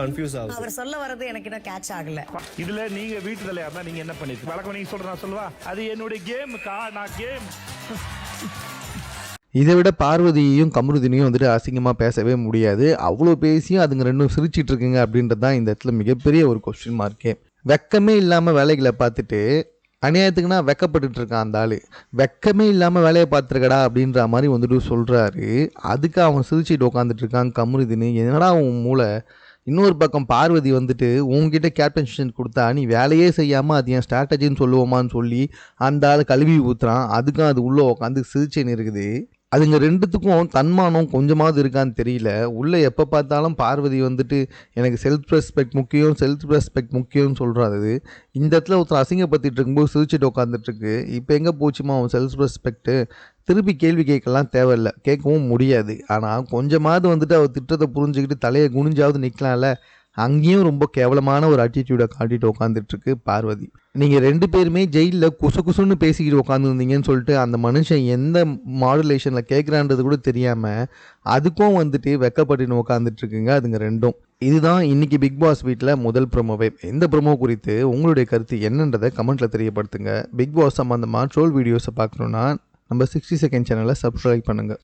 Confuse ஆகுது. அவர் சொல்ல வர்றது எனக்கு இன்னும் கேட்ச் ஆகல. இதுல நீங்க வீட்டு தலையா இருந்தா நீங்க என்ன பண்ணிட்டு வழக்கம் நீங்க சொல்ற நான் சொல்லுவா அது என்னுடைய கேமுக்கா நான் கேம். இதை விட பார்வதியையும் கமருதினையும் வந்துட்டு அசிங்கமாக பேசவே முடியாது. அவ்வளோ பேசியும் அதுங்க ரெண்டும் சிரிச்சிட்டு இருக்குங்க அப்படின்றது தான் இந்த இடத்துல மிகப்பெரிய ஒரு கொஸ்டின் மார்க்கே. வெக்கமே இல்லாமல் வேலைகளை பார்த்துட்டு அநியாயத்துக்குன்னா வெக்கப்பட்டு இருக்கான் அந்த ஆள். வெக்கமே இல்லாமல் வேலையை பார்த்துருக்கடா அப்படின்ற மாதிரி வந்துட்டு சொல்கிறாரு. அதுக்கு அவன் சிரிச்சிட்டு உட்காந்துட்டு இருக்கான் கமருதினு. என்னடா அவன் மூளை. இன்னொரு பக்கம் பார்வதி வந்துட்டு உங்ககிட்ட கேப்டன்ஷிப் கொடுத்தா நீ வேலையே செய்யாமல் அது என் ஸ்ட்ராட்டஜின்னு சொல்லுவோமான்னு சொல்லி அந்த ஆள் கழுவி ஊற்றுறான். அதுக்கும் அது உள்ளே உட்காந்து சிரிச்சேன்னு இருக்குது. அதுங்க ரெண்டுத்துக்கும் தன்மானம் கொஞ்சமாவது இருக்கான்னு தெரியல. உள்ளே எப்போ பார்த்தாலும் பார்வதி வந்துட்டு எனக்கு செல்ஃப் ரெஸ்பெக்ட் முக்கியம்னு சொல்கிறாரு. இந்த இடத்துல ஒருத்தர் அசிங்கப்படுத்திட்டு இருக்கும்போது சிரிச்சுட்டு உட்காந்துட்ருக்கு. இப்போ எங்கே போச்சுமா அவன் செல்ஃப் ரெஸ்பெக்ட்டு? திருப்பி கேள்வி கேட்கலாம் தேவையில்லை, கேட்கவும் முடியாது. ஆனால் கொஞ்சமாவது வந்துட்டு அவர் திட்டத்தை புரிஞ்சுக்கிட்டு தலையை குனிஞ்சாவது நிற்கலாம்ல. அங்கேயும் ரொம்ப கேவலமான ஒரு அட்டிடியூடை காட்டிட்டு உட்காந்துட்ருக்கு பார்வதி. நீங்கள் ரெண்டு பேருமே ஜெயிலில் குசுன்னு பேசிக்கிட்டு உட்காந்துருந்தீங்கன்னு சொல்லிட்டு அந்த மனுஷன் எந்த மாடுலேஷனில் கேட்குறான்றது கூட தெரியாமல் அதுக்கும் வந்துட்டு வெக்கப்பட்டுன்னு உட்காந்துட்ருக்குங்க அதுங்க ரெண்டும். இதுதான் இன்றைக்கி பிக் பாஸ் வீட்டில் முதல் ப்ரோமோவே. இந்த ப்ரோமோ குறித்து உங்களுடைய கருத்து என்னன்றதை கமெண்ட்டில் தெரியப்படுத்துங்க. பிக் பாஸ் சம்மந்தமாக ட்ரோல் வீடியோஸை பார்க்கணுன்னா நம்ம 60 செகண்ட் சேனலை சப்ஸ்கிரைப் பண்ணுங்கள்.